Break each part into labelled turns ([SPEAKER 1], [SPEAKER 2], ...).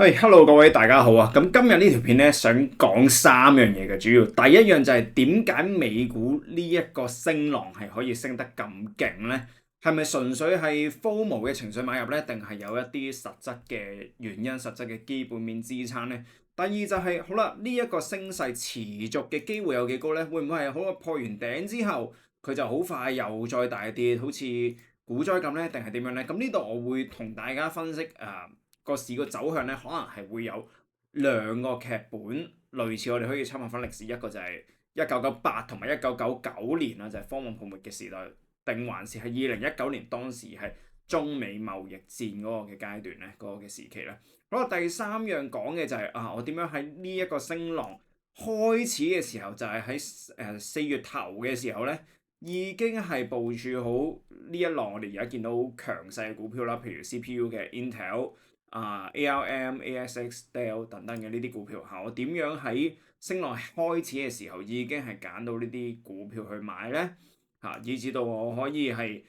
[SPEAKER 1] Hello 各位大家好啊！咁今日呢條片咧想講三樣嘢嘅，主要第一樣就係點解美股呢一個升浪係可以升得咁勁呢？係咪純粹係 FOMO 嘅情緒買入呢？定係有一啲實質嘅原因、實質嘅基本面支撐呢？第二就係好啦，呢一個升勢持續嘅機會有幾高呢？會唔會係好破完頂之後佢就好快又再大跌，好似股災咁呢？定係點樣呢？咁呢度我會同大家分析個市個走向咧，可能係會有兩個劇本，類似我哋可以參考翻歷史，一個就係1998同埋1999年啦，就係科網泡沫嘅時代，定還是係2019年當時係中美貿易戰嗰個嘅階段咧，嗰個嘅時期咧。好啦，第三樣講嘅就係我點樣喺呢一個升浪開始嘅時候，就係喺4月頭嘅時候咧，已經係部署好呢一浪我哋而家見到強勢嘅股票啦，譬如 CPU 嘅 Intel。ARM、ASX、Dell 等等嘅呢啲股票嚇，我點樣喺升浪開始嘅時候已經係揀到呢啲股票去買咧嚇，以至到我可以係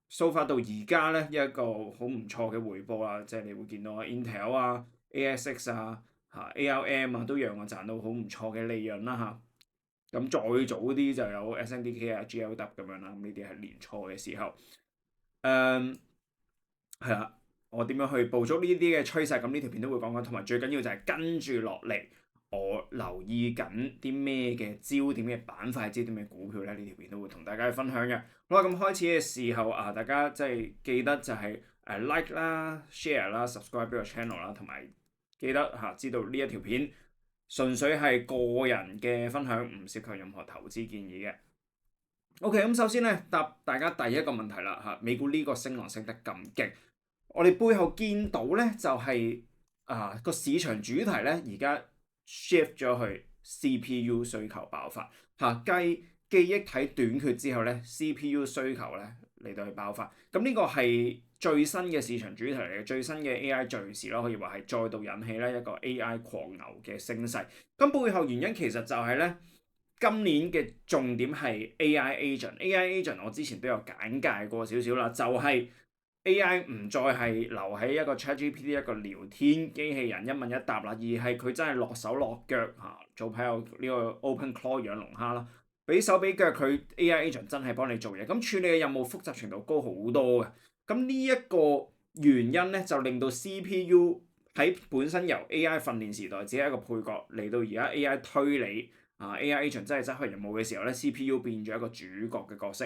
[SPEAKER 1] so far 到而家咧一個好唔錯嘅回報啦，即係你會見到Intel ASX ARM 都讓我賺到好唔錯嘅利潤啦嚇。咁再早啲就有 SNDK GLW 咁樣啦，咁呢啲係年初嘅時候，係啦。我點樣去捕捉呢啲嘅趨勢，咁呢條片都會講講，同埋最緊要就係跟住落嚟，我留意緊啲咩嘅焦點嘅板塊、焦點嘅股票咧，呢條片都會同大家去分享嘅。好啦，咁開始嘅時候大家即係記得就係like 啦、share 啦、subscribe 俾個 channel 啦，同埋記得知道呢一條片純粹係個人嘅分享，唔涉及任何投資建議嘅。OK，咁首先咧答大家第一個問題啦美股呢個升浪升得咁勁。我哋背後見到咧，就係個市場主題咧，而家 shift 咗去 CPU 需求爆發繼記憶體短缺之後咧，CPU 需求咧嚟到去爆發。咁呢個係最新嘅市場主題嚟嘅，最新嘅 AI 敘事啦，可以話係再度引起咧一個 AI 狂牛嘅升勢。咁背後原因其實就係咧，今年嘅重點係 AI agent。AI agent 我之前都有簡介過少少啦，就係AI 唔再係留喺一個 ChatGPT 一個聊天機器人一問一答啦，而係佢真係落手落腳早排有呢個 OpenClaw 養龍蝦啦，俾手俾腳佢 AI agent 真係幫你做嘢，咁處理嘅任務複雜程度高好多嘅。咁呢一個原因咧，就令到 CPU 喺本身由 AI 訓練時代只係一個配角，嚟到而家 AI 推理AI agent 真係執行任務嘅時候咧，CPU 變咗一個主角嘅角色。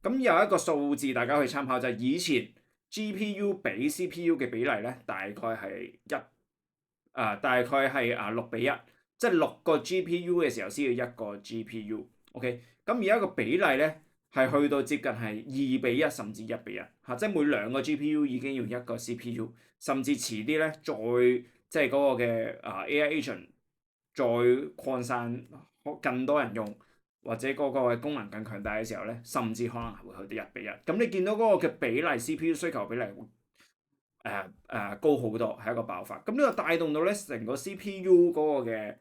[SPEAKER 1] 咁有一個數字大家可以參考，就係以前GPU 比 CPU 嘅比例咧，大概係6:1，即係6個 GPU 嘅時候先要1個 GPU。OK，咁而家個比例咧係去到接近係2:1，甚至1:1即係每2個 GPU 已經要1個 CPU，甚至遲啲咧即係嗰個嘅AI agent 再擴散更多人用。或者嗰個嘅功能更強大嘅時候咧，甚至可能係會去到1:1。咁你見到嗰個嘅比例 CPU 需求比例會高好多，係一個爆發。咁呢個帶動到咧成個 CPU 嗰個嘅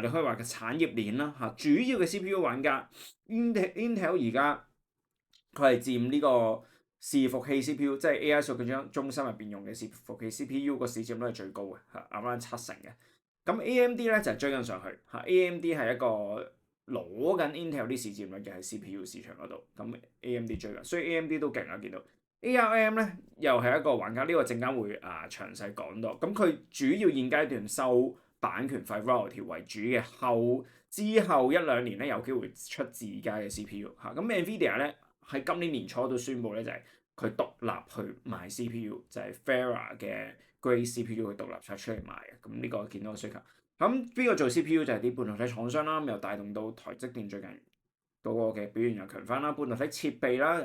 [SPEAKER 1] 你可以話嘅產業鏈啦主要嘅 CPU 玩家 Intel 而家佢係佔呢個伺服器 CPU，即係 AI 數據中心入邊用嘅伺服器 CPU 個市佔率係最高嘅啱啱7成嘅。咁 AMD 咧就係追緊上去AMD 係一個攞緊 Intel 啲市佔率嘅喺 CPU 市場嗰度，咁 AMD 追緊，所以 AMD 都勁啊！見到 ARM 咧又係一個玩家，呢個陣間會詳細講到。咁佢主要現階段收版權費 royalty 為主嘅，之後1-2年咧有機會出自家嘅 CPU 咁 NVIDIA 咧喺今年年初都宣布咧就係佢獨立去賣 CPU，就係 Vera 嘅 Grace CPU 佢獨立拆出嚟賣嘅。咁呢個見到個需求。咁邊個做 CPU 就係啲半導體廠商啦，咁又帶動到台積電最近嗰個嘅表現又強翻啦。半導體設備啦，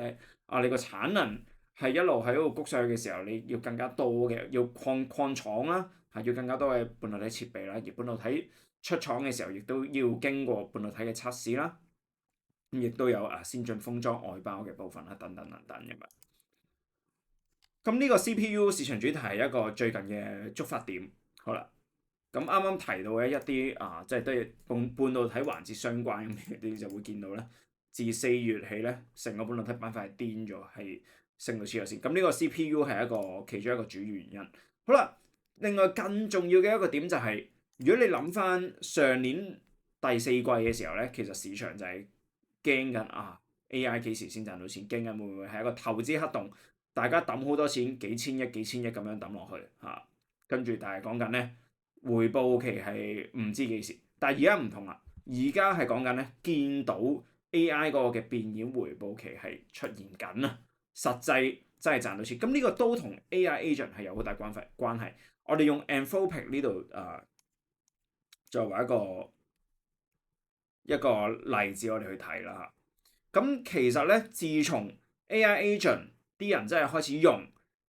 [SPEAKER 1] 你個產能係一路喺度谷上去嘅時候，你要更加多嘅要礦廠啦，要更加多嘅半導體設備啦。而半導體出廠嘅時候，亦都要經過半導體嘅測試啦。咁亦都有先進封裝外包嘅部分啦，等等等等咁樣。咁呢個 CPU 市場主題係一個最近嘅觸發點，好啦。咁啱啱提到嘅一啲即係都係半導體環節相關嘅，你就會見到咧，自4月起咧，成個半導體板塊係癲咗，係升到黐咗線。咁呢個 CPU 係其中一個主要原因。好啦，另外更重要嘅一個點就係、如果你諗翻上年第四季嘅時候咧，其實市場就係驚緊AI 幾時先賺到錢，驚緊會唔會係一個投資黑洞，大家抌好多錢，幾千億咁樣抌落去嚇，跟住但係講緊咧回報期係唔知幾時，但係而家唔同啦，而家係講緊咧見到 AI 嗰個嘅變現回報期係出現緊啊，實際真係賺到錢，咁呢個都同 AI agent 係有好大關係。我哋用 Anthropic 呢度作為一個例子，我哋去睇啦嚇。咁其實咧，自從 AI agent 啲人真係開始用，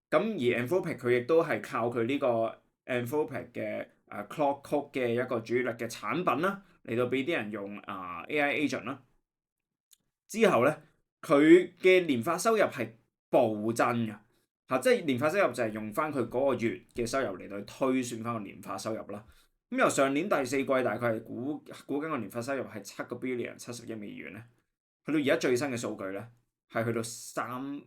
[SPEAKER 1] 咁而 Anthropic 佢亦都係靠佢呢個 Anthropic 嘅Claude Code 嘅一個主力嘅產品啦，嚟到俾啲人用AI agent 啦。之後咧，佢嘅年化收入係暴增嘅嚇，即係年化收入就係用翻佢嗰個月嘅收入嚟到去推算翻個年化收入啦。咁由上年第四季大概係估緊個年化收入係7 billion 70億美元咧，去到而家最新嘅數據咧係去到30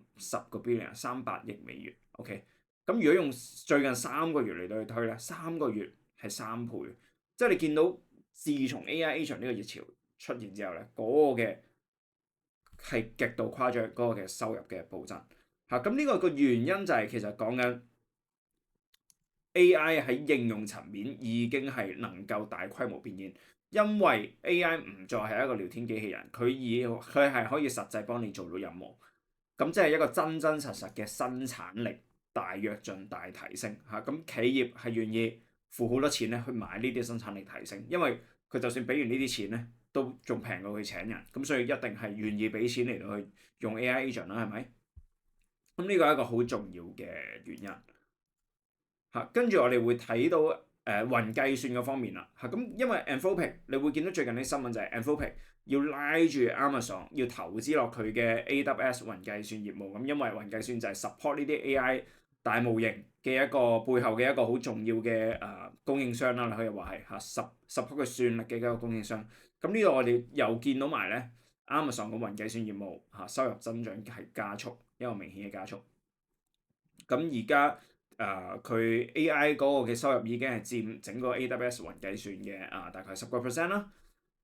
[SPEAKER 1] billion 300億美元。OK，咁如果用最近3個月嚟到去推咧，3個月係3倍，即係你見到自從 AI agent 呢個熱潮出現之後咧，嗰個嘅係極度誇張嗰個嘅收入嘅暴增嚇，咁呢個個原因就係其實講緊 AI 喺應用層面已經係能夠大規模變現，因為 AI 唔再係一個聊天機器人，佢係可以實際幫你做到任務，咁即係一個真真實實嘅生產力大躍進大提升嚇，咁企業係願意付好多錢咧去買呢啲生產力提升，因為佢就算俾完呢啲錢咧，都仲平過佢請人，咁所以一定係願意俾錢嚟到去用 AI agent 啦，係咪？咁呢個係一個好重要嘅原因嚇。跟住我哋會睇到雲計算嗰方面啦嚇，咁因為 Anthropic 你會見到最近啲新聞就係 Anthropic 要拉住 Amazon 要投資落佢嘅 AWS 雲計算業務，咁因為雲計算就係 support 呢啲 AI 大模型嘅一個背後嘅一個好重要嘅供應商啦，你可以話係嚇support佢算力嘅一個供應商。咁呢度我哋又見到埋咧 Amazon 嘅雲計算業務收入增長係加速，一個明顯嘅加速。咁而家佢 AI 嗰個嘅收入已經係佔整個 AWS 雲計算嘅大概10%啦，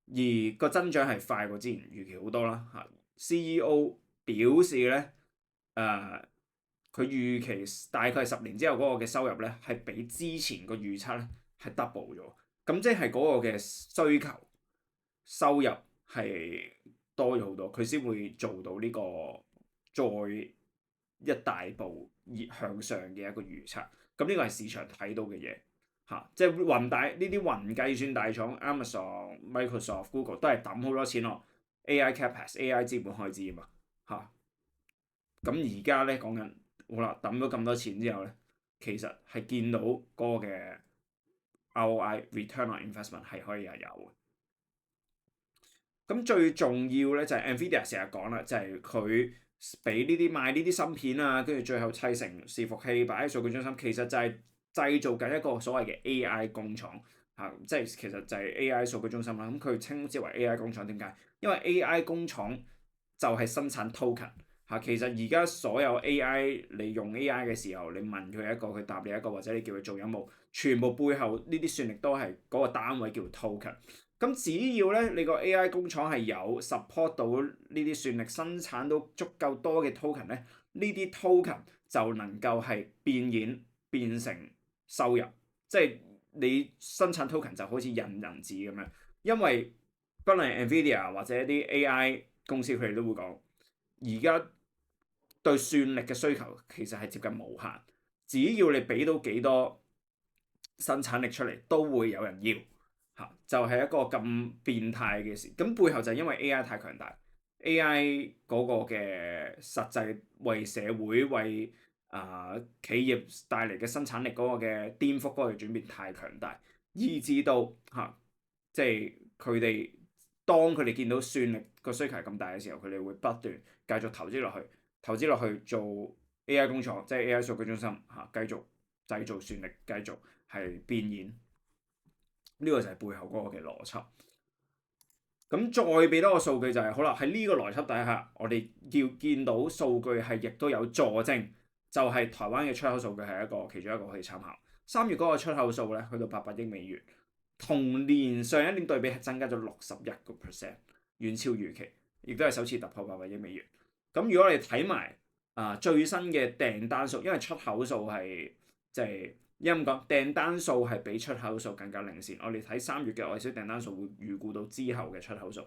[SPEAKER 1] 而個增長係快過之前預期好多啦嚇。CEO 表示咧佢預期大概10年之後嗰個嘅收入咧係比之前個預測咧係 double 咗，咁即係嗰個嘅需求收入係多咗好多，佢先會做到呢個再一大步向上嘅一個預測。咁呢個係市場睇到嘅嘢嚇，即係呢啲雲計算大廠 Amazon、Microsoft、Google 都係抌好多錢落 AI CapEx、AI 資本開支啊嘛嚇。咁而家咧講緊好啦，抌咗咁多錢之後咧，其實係見到嗰個嘅 ROI return on investment 係可以係有嘅。咁最重要咧就係 Nvidia 成日講啦，就係佢俾呢啲賣呢啲芯片啊，跟住最後砌成伺服器擺喺數據中心，其實就係製造緊一個所謂嘅 AI 工廠嚇，即係其實就係 AI 數據中心啦。咁佢稱之為 AI 工廠點解？因為 AI 工廠就係生產 token 嚇。其實而家所有 AI 你用 AI 嘅時候，你問佢一個，佢答你一個，或者你叫佢做任務，全部背後呢啲算力都係嗰個單位叫 token。咁只要咧你個 AI 工廠係有 support 到呢啲算力，生產到足夠多嘅 token 咧，呢啲 token 就能夠係變現變成收入，即係你生產 token 就好似印銀紙咁樣。因為不論係 Nvidia 或者啲 AI 公司，佢哋都會講，而家對算力嘅需求其實係接近無限，只要你俾到幾多生產力出嚟，都會有人要。就係一個咁變態嘅事，咁背後就係因為 AI 太強大 ，AI 嗰個嘅實際為社會為企業帶嚟嘅生產力嗰個嘅顛覆嗰個轉變太強大，以致到即係佢哋當佢哋見到算力個需求係咁大嘅時候，佢哋會不斷繼續投資落去做 AI 工廠，即係 AI 數據中心繼續製造算力，繼續係變現。呢個就係背後嗰個嘅邏輯。咁再俾多個數據就係好啦，喺呢個邏輯底下，我哋要見到數據係亦都有佐證，就係台灣嘅出口數據係其中一個可以參考。3月嗰個出口數咧去到800億美元，同年上一年對比係增加咗61%，遠超預期，亦都係首次突破800億美元。咁如果你睇埋最新嘅訂單數，因為出口數係即係因為咁講，訂單數係比出口數更加領先。我哋睇3月嘅外銷訂單數會預估到之後嘅出口數，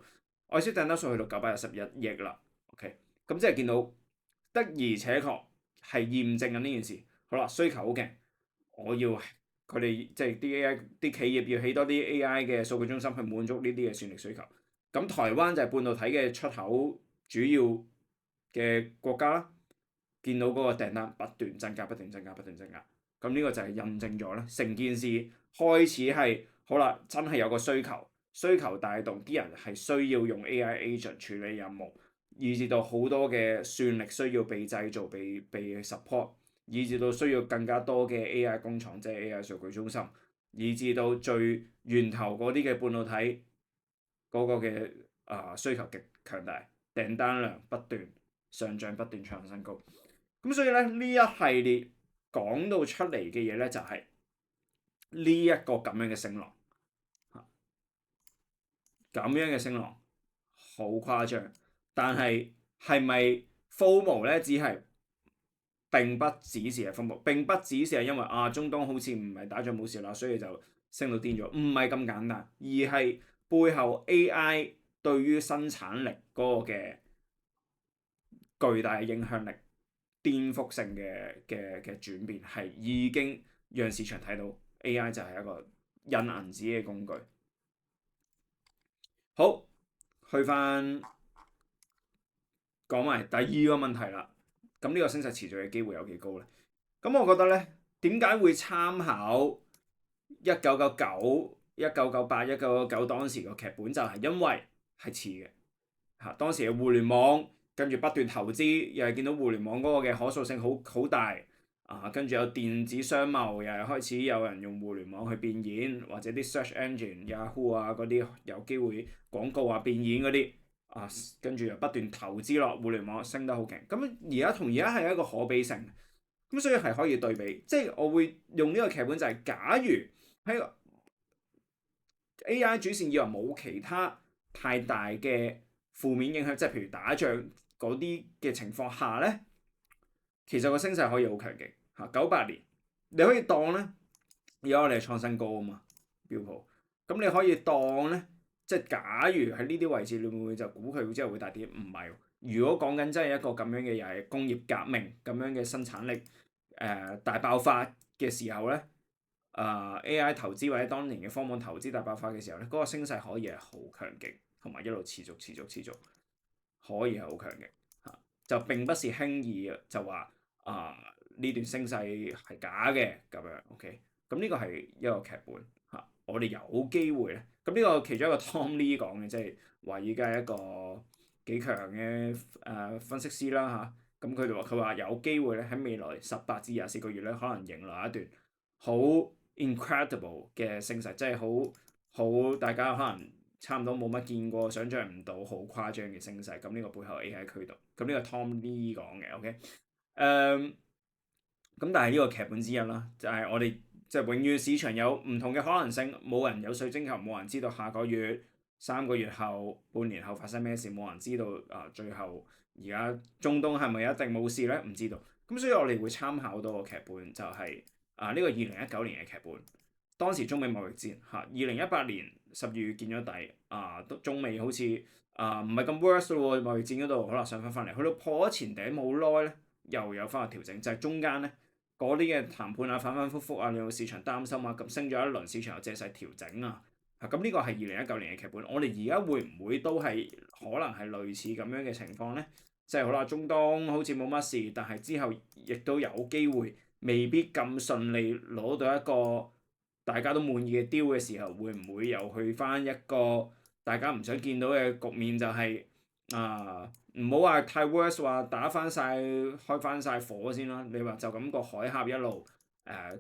[SPEAKER 1] 外銷訂單數去到911億啦。OK， 咁即係見到的而且確係驗證緊呢件事。好啦，需求好勁，我要佢哋即係啲 AI 啲企業要起多啲 AI 嘅數據中心去滿足呢啲嘅算力需求。咁台灣就係半導體嘅出口主要嘅國家啦，見到嗰個訂單不斷增加，不斷增加，不斷增加。咁呢個就係印證咗咧，成件事開始係好啦，真係有個需求，需求帶動啲人係需要用 AI agent 處理任務，以至到好多嘅算力需要被製造、被 support， 以至到需要更加多嘅 AI 工廠，即係 AI 數據中心，以至到最源頭嗰啲嘅半導體嗰個嘅需求極強大，訂單量不斷上漲，不斷創新高。咁所以咧，呢一系列講到出嚟嘅嘢咧，就係呢一個咁樣嘅升浪，咁樣嘅升浪好誇張。但係係咪 FOMO 咧？只係並不只是係 FOMO，並不只是係因為中東好似唔係打仗冇事啦，所以就升到癲咗，唔係咁簡單，而係背後 AI 對於生產力嗰個嘅巨大嘅影響力。顛覆性嘅轉變係已經讓市場睇到 AI 就係一個印銀紙嘅工具。好，去翻講埋第二個問題啦。咁呢個升勢持續嘅機會有幾高咧？咁我覺得咧，點解會參考1999、1998、1999當時個劇本，就係因為係似嘅嚇。當時嘅互聯網。跟住不斷投資，又係見到互聯網嗰個嘅可塑性好大跟住有電子商貿，又係開始有人用互聯網去變現，或者啲 search engine Yahoo 嗰啲有機會廣告變現嗰啲跟住又不斷投資落互聯網，升得好勁。咁而家同而家係一個可比性，咁所以係可以對比。即係我會用呢個劇本就係，假如喺 AI 主線以為冇其他太大嘅負面影響，即係譬如打仗嗰啲嘅情況下咧，其實個升勢可以好強勁嚇。98年你可以當咧，而家我哋係創新高啊嘛，標普。咁你可以當咧，即係假如喺呢啲位置，你會唔會就估佢之後會大跌？唔係。如果講緊真係一個咁樣嘅又係工業革命咁樣嘅生產力大爆發嘅時候咧，AI 投資或者當年嘅科網投資大爆發嘅時候咧，嗰個升勢可以係好強勁，同埋一路持續，可以係好強嘅嚇，就並不是輕易就話呢段升勢係假嘅咁樣。OK， 咁呢個係一個劇本嚇，我哋有機會咧。咁呢個其中一個 Tom Lee 講嘅，即係華爾街一個幾強嘅分析師啦嚇。咁佢話有機會咧喺未來18至24個月咧，可能迎來一段好 incredible 嘅升勢，即係好大家可能差唔多冇乜見過，想像唔到好誇張嘅升勢。咁呢個背後 AI 驅動，咁呢個 Tom Lee 講嘅 OK。咁但係呢個劇本之一啦，就係我哋即係永遠市場有唔同嘅可能性，冇人有水晶球，冇人知道下個月、3個月後、半年後發生咩事，冇人知道最後而家中東係咪一定冇事咧？唔知道。咁所以我哋會參考到個劇本，就係呢個2019年嘅劇本。當時中美貿易戰2018年12月見咗底中美好似唔係咁 worse 咯喎，貿易戰嗰度可能上翻嚟，去到破咗前頂冇耐咧，又有翻個調整，就係中間咧嗰啲嘅談判反反覆覆令到市場擔心咁升咗一輪，市場又借勢調整咁呢個係2019年嘅劇本。我哋而家會唔會都係可能係類似咁樣嘅情況咧？即係好啦，中東好似冇乜事，但係之後亦都有機會未必咁順利攞到一個大家都滿意嘅 deal 嘅時候，會唔會又去翻一個大家唔想見到嘅局面，就係唔好話太 worse， 話打翻晒開翻晒火先啦。你話就咁個海峽一路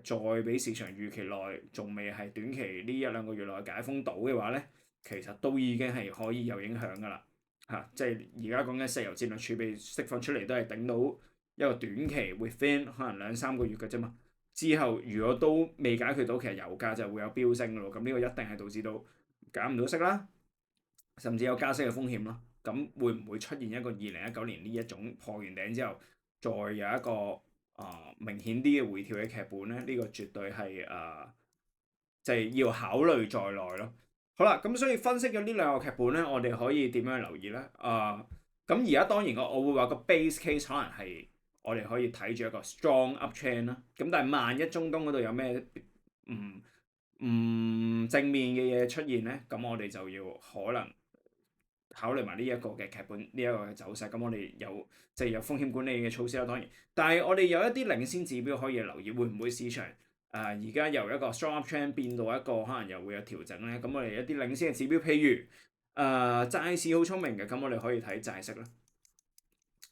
[SPEAKER 1] 再俾市場預期內仲未係短期呢1-2個月內解封到嘅話咧，其實都已經係可以有影響㗎啦即係而家講緊石油戰略儲備釋放出嚟都係頂到一個短期 within 可能2-3個月嘅啫嘛。之後如果都未解決到，其實油價就會有飆升嘅咯。咁呢個一定係導致到減唔到息啦，甚至有加息嘅風險咯。咁會唔會出現一個2019年呢一種破完頂之後，再有一個明顯啲嘅回調嘅劇本咧？呢個絕對係就係要考慮在內咯。好啦，咁所以分析咗呢兩個劇本咧，我哋可以點樣留意咧？咁而家當然我會話個 base case 可能係我哋可以睇住一個 strong uptrend 啦。咁但係萬一中東嗰度有咩唔正面嘅嘢出現咧，咁我哋就要可能考慮埋呢一個嘅劇本，呢一個嘅走勢。咁我哋有風險管理嘅措施啦，當然。但係我哋有一啲領先指標可以留意，會唔會市場而家由一個 strong uptrend 變到一個可能又會有調整咧？咁我哋一啲領先嘅指標，譬如債市好聰明嘅，咁我哋可以睇債息啦。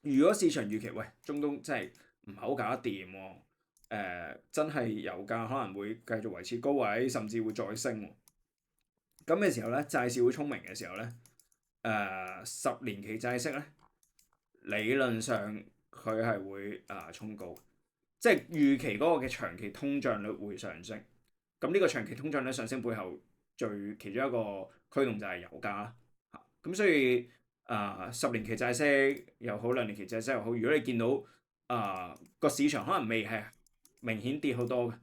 [SPEAKER 1] 如果市場預期喂中東真係唔係好搞得掂喎，真係油價可能會繼續維持高位，甚至會再升喎。咁嘅時候咧，債市好聰明嘅時候咧，10年期債息咧，理論上佢係會衝高，即係預期嗰個嘅長期通脹率會上升。咁呢個長期通脹率上升背後其中一個驅動就係油價啦。咁所以10年期債息又好，2年期債息又好，如果你見到個市場可能未係明顯跌好多嘅，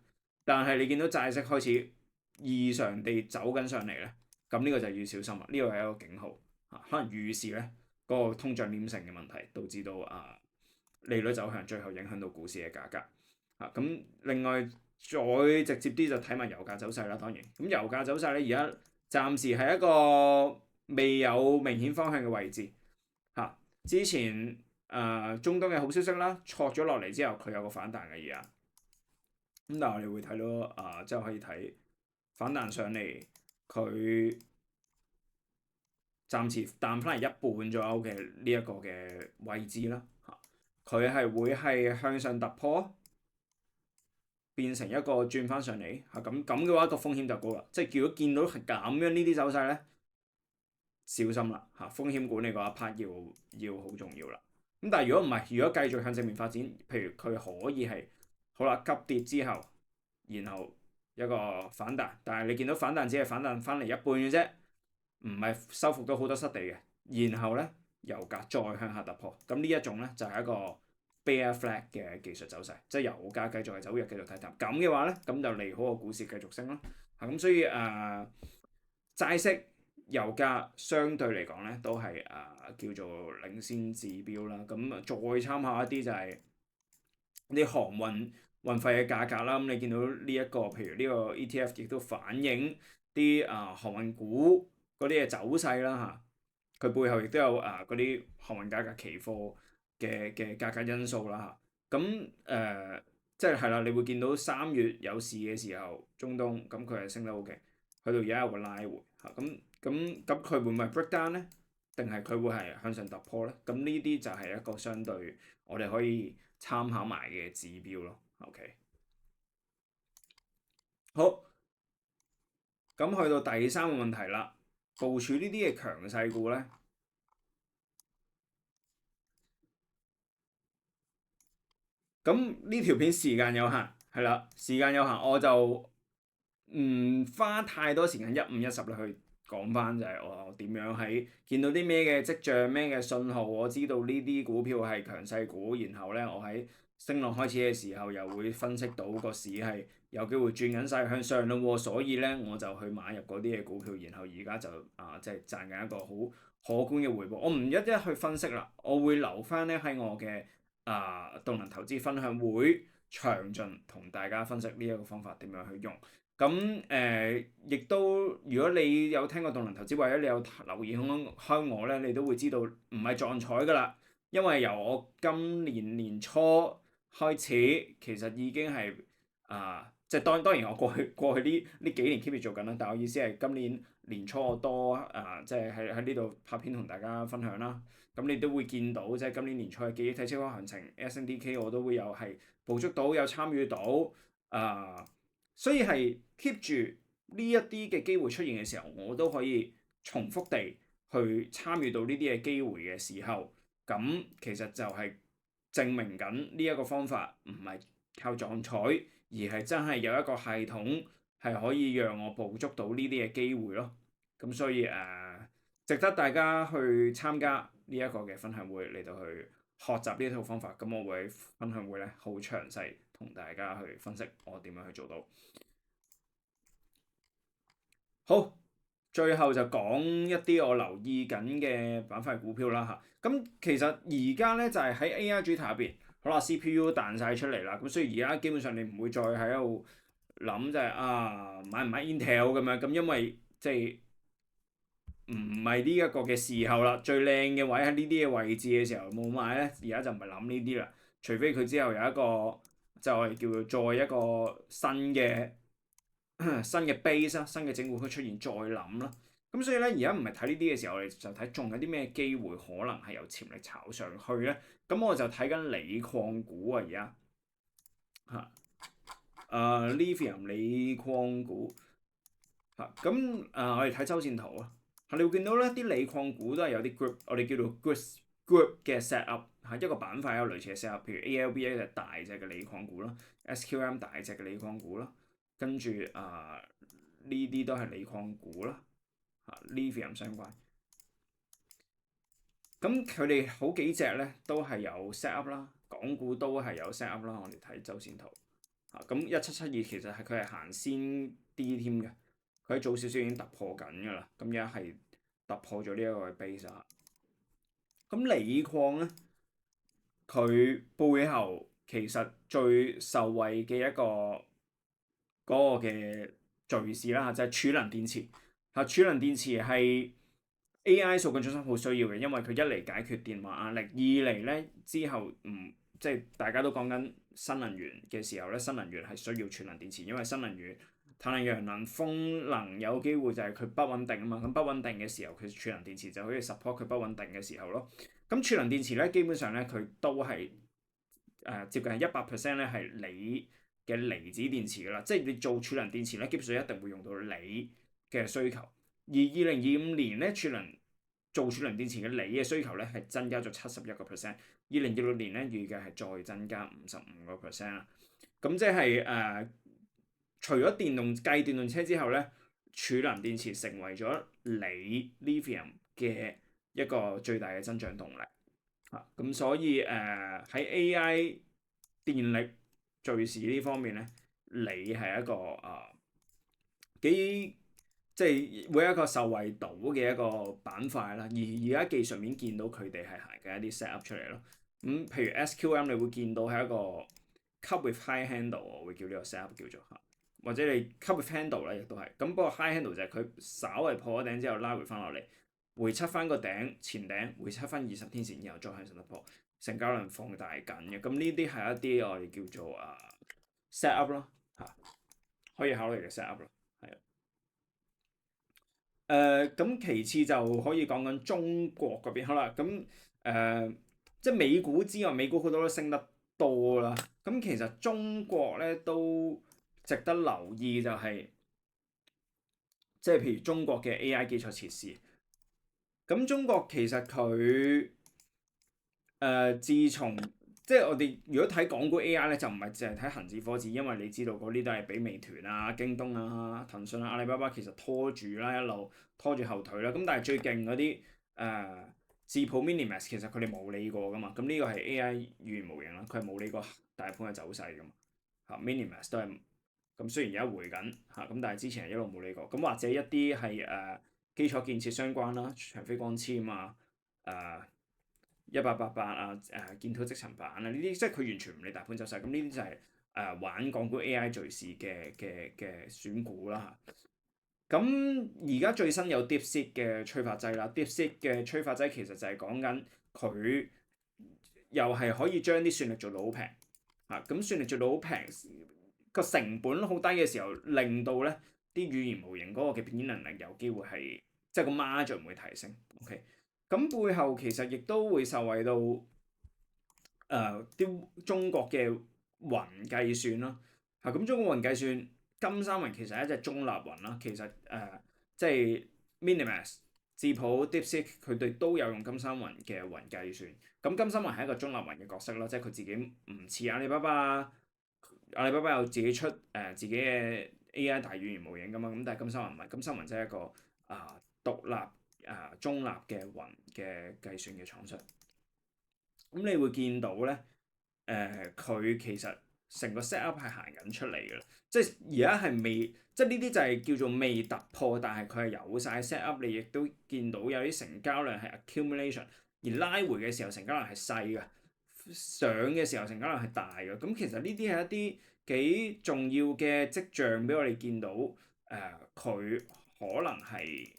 [SPEAKER 1] 但係你見到債息開始異常地走緊上嚟咧，咁呢個就要小心啦。呢個係一個警號，可能預示咧嗰個通脹黏性嘅問題，導致到利率走向，最後影響到股市嘅價格。咁另外再直接啲就睇埋油價走勢啦。當然，咁油價走勢咧，而家暫時係一個未有明顯方向嘅位置。之前中東嘅好消息啦，挫咗落嚟之後，佢有個反彈嘅而家。咁但係我哋會睇到即係可以睇反彈上嚟，佢暫時彈翻嚟一半左右嘅呢一個嘅位置啦。佢係會係向上突破，變成一個轉翻上嚟。咁嘅話，個風險就高啦。即係如果見到係咁樣呢啲走勢咧，小心啦。風險管理嗰一 part 要好重要啦。咁但係如果唔係，如果繼續向正面發展，譬如佢可以係好啦，急跌之後，然後一個反彈，但係你見到反彈只係反彈翻嚟一半嘅啫，唔係收復到好多失地嘅。然後咧，油價再向下突破，咁呢一種咧就係一個 bear flag 嘅技術走勢，即係油價繼續係走弱，繼續睇淡。咁嘅話咧，咁就利好個股市繼續升咯。咁所以債息、油價相對嚟講咧，都係叫做領先指標啦。咁再參考一啲就係啲航運費嘅價格啦。咁你見到呢一個，譬如呢個 ETF 亦都反映啲航運股嗰啲嘅走勢啦。佢背後亦都有嗰啲航運價格期貨嘅價格因素啦。咁即係啦，你會見到3月有事嘅時候，中東咁佢係升得好勁，去到而家有個拉回。咁佢會唔會 break down 咧？定係佢會係向上突破咧？咁呢啲就係一個相對我哋可以參考埋嘅指標咯。OK，好，咁去到第3個問題啦，部署呢啲嘅強勢股咧，咁呢條片時間有限，係啦，時間有限，我就唔花太多時間1、5、1、10去講翻，就係我點樣喺見到啲咩嘅跡象、咩嘅信號，我知道呢啲股票係強勢股，然後咧我喺升浪開始嘅時候又會分析到個市係有機會轉緊勢向上咯喎，所以咧我就去買入嗰啲嘅股票，然後而家就即係賺緊一個好可觀嘅回報。我唔一一去分析啦，我會留翻咧喺我嘅動能投資分享會詳盡同大家分析呢一個方法點樣去用。咁亦都如果你有聽過動能投資，或者你有留意開我咧，你都會知道唔係撞彩㗎啦。因為由我今年年初開始，其實已經係即係當然我過去呢幾年 keep 住做緊啦。但係我意思係今年年初我多即係喺呢度拍片同大家分享啦。咁你都會見到即係今年年初嘅記憶體超級行情 SNDK 我都會有係捕捉到有參與到所以係 keep 住呢一啲嘅機會出現嘅時候，我都可以重複地去參與到呢啲嘅機會嘅時候，咁其實就係證明緊呢一個方法唔係靠撞彩，而係真係有一個系統係可以讓我捕捉到呢啲嘅機會咯。咁所以值得大家去參加呢一個嘅分享會嚟到去學習呢一套方法。咁我會喺分享會咧好詳細同大家去分析我點樣去做到。好，最後就講一啲我留意緊嘅板塊股票啦嚇。咁其實而家咧就係喺 AI 主題入邊，好啦 CPU 彈晒出嚟啦。咁所以而家基本上你唔會再喺度諗就係買唔買 Intel 咁樣。咁因為即係唔係呢一個嘅時候啦。最靚嘅位喺呢啲嘅位置嘅時候冇買咧，而家就唔係諗呢啲啦。除非佢之後有一個就係叫做再一個新嘅。新嘅 base 啦，新嘅整固區出現再諗啦。咁所以咧，而家唔係睇呢啲嘅時候，我哋就睇仲有啲咩機會可能係有潛力炒上去咧。咁我就睇緊鋰礦股啊，而家嚇lithium 鋰礦股嚇。咁我哋睇周線圖啊，你會見到咧啲鋰礦股都係有啲 group，我哋叫做 group 嘅 set up 嚇，一個板塊有類似嘅 set up，譬如 ALB 就大隻嘅鋰礦股啦，SQM 大隻嘅鋰礦股啦。跟住呢啲都係鋰礦股啦，lithium 相關。咁佢哋好幾隻咧都係有 set up 啦，港股都係有 set up 啦。我哋睇周線圖咁1772其實係佢係行先啲添嘅，佢喺早少少已經突破緊㗎啦。咁而家係突破咗呢一個 base 啊。咁鋰礦咧，佢背後其實最受惠嘅一個嗰個嘅敘事啦，就係儲能電池嚇。儲能電池係 AI 數據中心好需要嘅，因為佢一嚟解決電話壓力，二嚟咧之後即係大家都講緊新能源嘅時候咧，新能源係需要儲能電池，因為新能源太陽能、風能有機會就係佢不穩定啊嘛。咁不穩定嘅時候，佢儲能電池就可以 support 佢不穩定嘅時候咯。咁儲能電池咧，基本上咧佢都係接近100%咧係鋰嘅離子電池㗎啦，即係你做儲能電池咧，基本上一定會用到鋰嘅需求。而2025年咧，做儲能電池嘅鋰嘅需求咧係增加咗71%。2026年咧預計係再增加55%啦。咁即係除咗電動車之後咧，儲能電池成為咗鋰 lithium 嘅一個最大嘅增長動力。咁所以喺 AI 電力敘事呢方面咧，鋰係一個幾即係會一個受惠到嘅一個板塊啦。而家技術面見到佢哋係行緊一啲 set up 出嚟咯。譬如 SQM 你會見到係一個 cup with high handle， 我會叫呢個 set up 叫做嚇，或者你 cup with handle 咧亦都係。咁不過 high handle 就係佢稍為破咗頂之後拉回翻落嚟，回測翻個頂前頂，回測翻20天線，然後再向上突破，成交量放大緊嘅。咁呢啲係一啲我哋叫做set up 咯嚇，可以考慮嘅 set up 咯，係咁其次就可以講緊中國嗰邊好啦。咁即係美股之外，美股好多都升得多啦。咁其實中國咧都值得留意，就係即係譬如中國嘅 AI 基礎設施。咁中國其實佢自從即係我哋如果睇港股 AI 咧，就唔係淨係睇恒指科指，因為你知道嗰啲都係俾美團啊、京東啊、騰訊啊、阿里巴巴其實拖住啦，一路拖住後腿啦。咁但係最勁嗰啲智譜 Minimax 其實佢哋冇理過噶嘛。咁呢個係 AI 語言模型啦，佢係冇理過大盤嘅走勢噶嘛。Minimax 都係咁，雖然而家回緊咁，但係之前係一路冇理過。咁或者一啲係基礎建設相關啦，長飛光纖啊、1888啊、建滔積層板啊，呢啲即係佢完全唔理大盤走勢。咁呢啲就係玩港股 AI 敘事嘅選股啦嚇。咁而家最新有 DeepSeek 嘅催化劑啦，DeepSeek 嘅催化劑其實就係講緊佢又係可以將啲算力做到好平咁算力做到好平，個成本好低嘅時候，令到咧啲語言模型嗰個嘅變現能力有機會係即係個 margin 會提升。OK。咁背後其實亦都會受惠到啲中國嘅雲計算啦。咁中國雲計算金山雲其實係一隻中立雲啦。其實即係 Minimax、智譜、DeepSeek 佢哋都有用金山雲嘅雲計算。咁金山雲係一個中立雲嘅角色啦，即係佢自己唔似阿里巴巴阿里巴巴有自己出自己嘅 AI 大語言模型㗎嘛，咁但係金山雲唔係，金山雲即係一個獨立中立嘅雲嘅計算嘅廠商。咁你會見到咧，佢其實成個 set up 係行緊出嚟嘅啦，即係而家係未，即係呢啲就係叫做未突破，但係佢係有晒 set up，你亦都見到有啲成交量係 accumulation，而拉回嘅時候成交量係細嘅，上嘅時候成交量係大嘅，咁其實呢啲係一啲幾重要嘅跡象俾我哋見到，佢可能係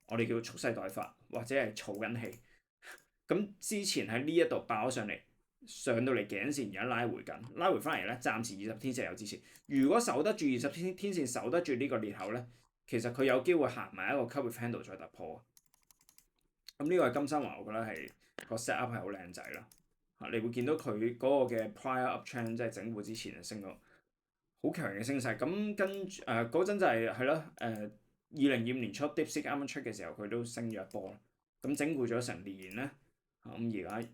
[SPEAKER 1] 我哋叫蓄勢待發，或者係儲緊氣。咁之前喺呢一度爆咗上嚟，上到嚟頸線，而家拉回緊，拉回翻嚟咧，暫時20天線有支持。如果守得住20天線，守得住呢個裂口咧，其實佢有機會行埋一個 cut with handle 再突破。咁呢個係金山雲，我覺得係個 set up 係好靚仔啦。你會見到佢嗰個嘅 prior up trend，即係整固之前係升到好強嘅升勢。咁跟住嗰陣就係咯2025年初 DeepSeek 啱啱出嘅時候，佢都升咗一波。咁整固咗成年咧。咁而家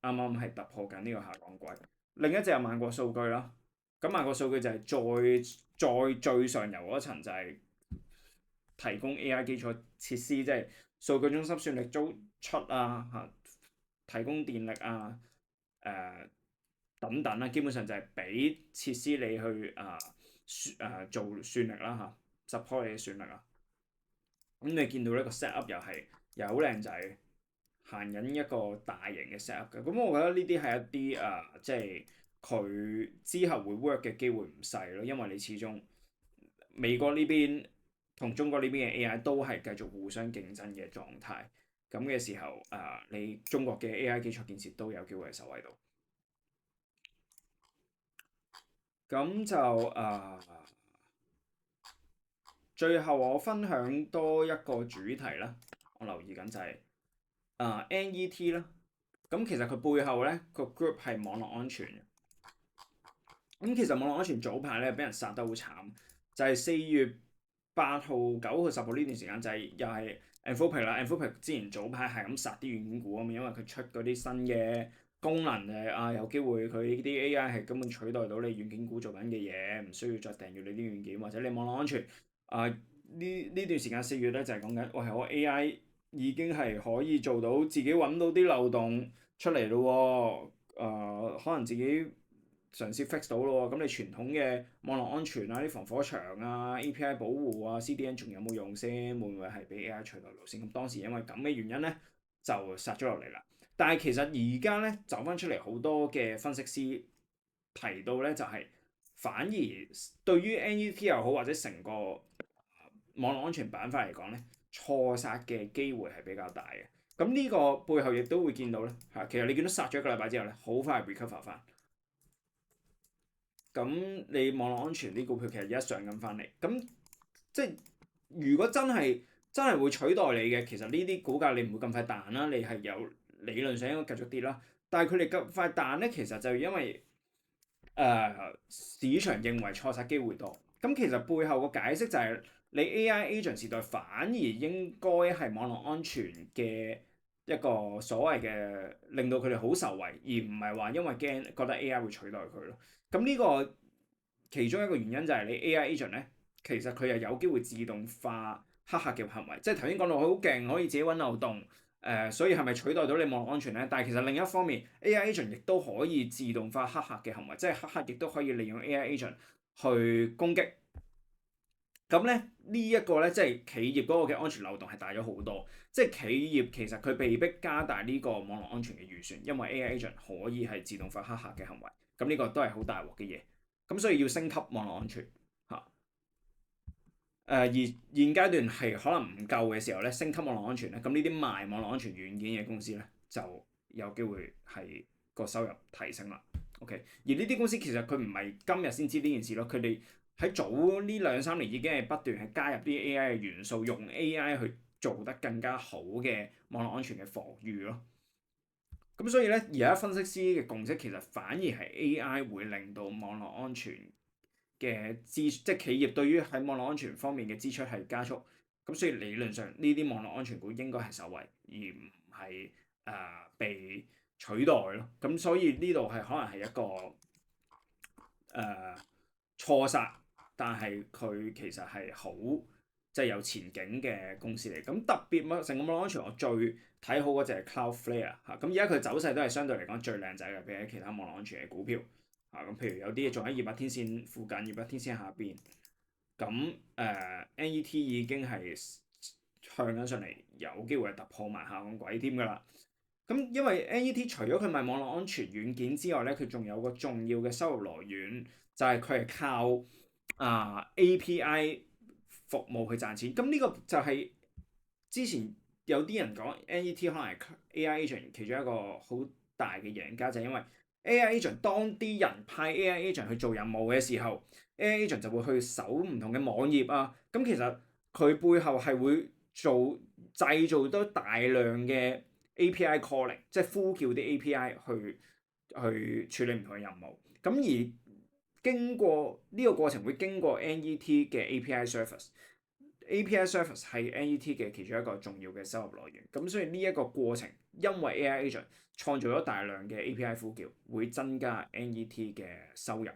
[SPEAKER 1] 啱啱係突破緊呢個下降軌。另一隻係萬國數據啦。咁萬國數據就係再最上游嗰層就係提供 AI 基礎設施，即係數據中心算力租出提供電力等等啦。基本上就係俾設施你去做算力啦support 你嘅算力啊。咁你見到呢個 set up 又好靚仔。行緊一個大型嘅 set up 嘅，咁我覺得呢啲係一啲即係佢之後會 work 嘅機會唔細咯，因為你始終美國呢邊同中國呢邊嘅 AI 都係繼續互相競爭嘅狀態，咁嘅時候你中國嘅 AI 基礎建設都有機會係受惠到。咁就最後我分享多一個主題啦，我留意緊就係、是。NET 啦，咁其實佢背後咧個 group 係網絡安全嘅。咁其實網絡安全早排咧俾人殺得好慘，就係4月8號、9號、10號呢段時間就係又係 Anthropic 啦。Anthropic 之前早排係咁殺啲軟件股啊嘛，因為佢出嗰啲新嘅功能有機會佢啲 AI 係根本取代到你軟件股做緊嘅嘢，唔需要再訂閱你啲軟件，或者你網絡安全呢段時間4月咧就係講緊，喂我 AI。已經係可以做到自己揾到啲漏洞出嚟咯喎，可能自己嘗試 fix 到咯喎，咁你傳統嘅網絡安全啲防火牆API 保護CDN 仲有冇用先？會唔會係俾 AI 取代到先？咁當時因為咁嘅原因咧，就殺咗落嚟啦。但係其實而家咧走翻出嚟好多嘅分析師提到咧，就係反而對於 NET 又好或者成個網絡安全板塊嚟講咧，錯殺嘅機會係比較大嘅，咁呢個背後亦都會見到咧，其實你見到殺咗一個禮拜之後咧，好快 recover 翻。咁你網絡安全啲股票其實而家上緊翻嚟，咁即係如果真係會取代你嘅，其實呢啲股價你唔會咁快彈啦，你係有理論上應該繼續跌啦。但係佢哋咁快彈咧，其實就因為市場認為錯殺機會多。咁其實背後個解釋就係你 AI agent 時代反而應該係網絡安全嘅一個所謂嘅令到佢哋好受惠，而唔係話因為驚覺得 AI 會取代佢咯。咁呢個其中一個原因就係你 AI agent 咧，其實佢又有機會自動化黑客嘅行為，即係頭先講到佢好勁，可以自己揾漏洞。所以係咪取代到你網絡安全咧？但係其實另一方面，AI agent 亦都可以自動化黑客嘅行為，即係黑客亦都可以利用 AI agent 去攻擊。咁咧呢一個咧，即係企業嗰個嘅安全漏洞係大咗好多。即係企業其實佢被逼加大呢個網絡安全嘅預算，因為 AI agent 可以係自動化黑客嘅行為。咁呢個都係好大鑊嘅嘢。咁所以要升級網絡安全嚇。而現階段係可能唔夠嘅時候咧，升級網絡安全咧，咁呢啲賣網絡安全軟件嘅公司咧，就有機會係個收入提升啦。OK，而呢啲公司其實佢唔係今日先知呢件事咯，佢哋喺早呢2-3年已經係不斷係加入啲 AI 嘅元素，用 AI 去做得更加好嘅網絡安全嘅防禦咯。咁所以咧，而家分析師嘅共識其實反而係 AI 會令到網絡安全嘅即係企業對於喺網絡安全方面嘅支出係加速。咁所以理論上呢啲網絡安全股應該係受惠，而唔係被取代咯。咁所以呢度係可能係一個錯殺，但係佢其實係好即係有前景嘅公司嚟。咁特別成個網絡安全我最睇好嗰隻係 Cloudflare 嚇。咁而家佢走勢都係相對嚟講最靚仔嘅，比起其他網絡安全嘅股票嚇。咁譬如有啲仲喺200天線附近、200天線下邊。咁NET 已經係向緊上嚟，有機會係突破埋下降軌添㗎啦。咁因為 NET 除咗佢賣網絡安全軟件之外咧，佢仲有個重要嘅收入來源，就係佢係靠API 服務去賺錢。咁呢個就係之前有啲人講 NET 可能係 AI agent 其中一個好大嘅贏家，就係因為 AI agent 當啲人派 AI agent 去做任務嘅時候，AI agent 就會去搜唔同嘅網頁啊。咁其實佢背後係會製造多大量嘅 API calling，即係呼叫啲 API 去處理唔同嘅任務。咁而經過呢個過程會經過 NET 嘅 API service。API service 係 NET 嘅其中一個重要嘅收入來源。咁所以呢一個過程，因為 AI agent 創造咗大量嘅 API 呼叫，會增加 NET 嘅收入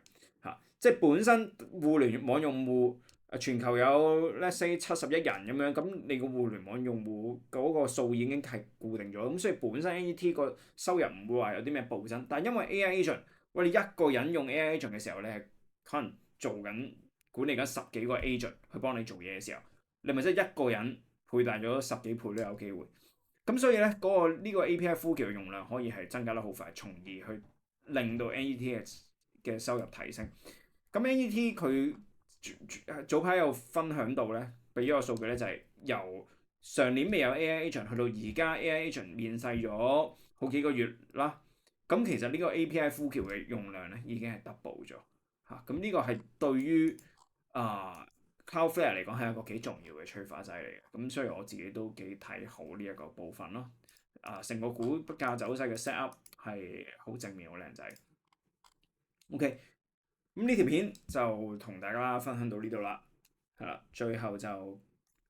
[SPEAKER 1] 嚇。即係本身互聯網用戶全球有 let's say 70億人咁樣，咁你個互聯網用戶嗰個數已經係固定咗，咁所以本身 NET 個收入唔會話有啲咩暴增。但係因為 AI agent，你一個人用 AI agent 嘅時候，你係可能管理緊10幾個 agent 去幫你做嘢嘅時候，你咪即係一個人倍大咗10幾倍都有機會。咁所以咧，呢個 API 呼叫嘅用量可以係增加得好快，從而去令到 NET 嘅收入提升。咁 NET 佢早排有分享到咧，俾咗個數據咧，就係由上年未有 AI agent 去到而家 AI agent 面世咗好幾個月啦。咁其實呢個 API 呼叫嘅用量咧已經係 double 咗嚇。咁呢個係對於Cloudflare 嚟講係一個幾重要嘅催化劑嚟嘅。咁所以我自己都幾睇好呢一個部分咯。成個股價走勢嘅 set up 係好正面，好靚仔。OK。咁呢條片就同大家分享到呢度啦，係啦，最後就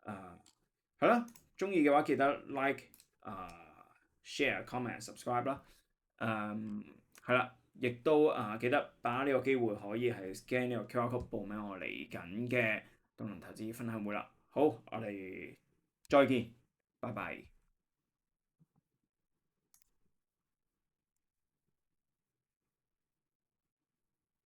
[SPEAKER 1] 係啦，中意嘅話記得 like share comment subscribe 啦，係啦，亦都記得把握呢個機會可以係 scan 呢個 QR code 報名我嚟緊嘅動能投資分享會啦。好，我哋再見，拜拜。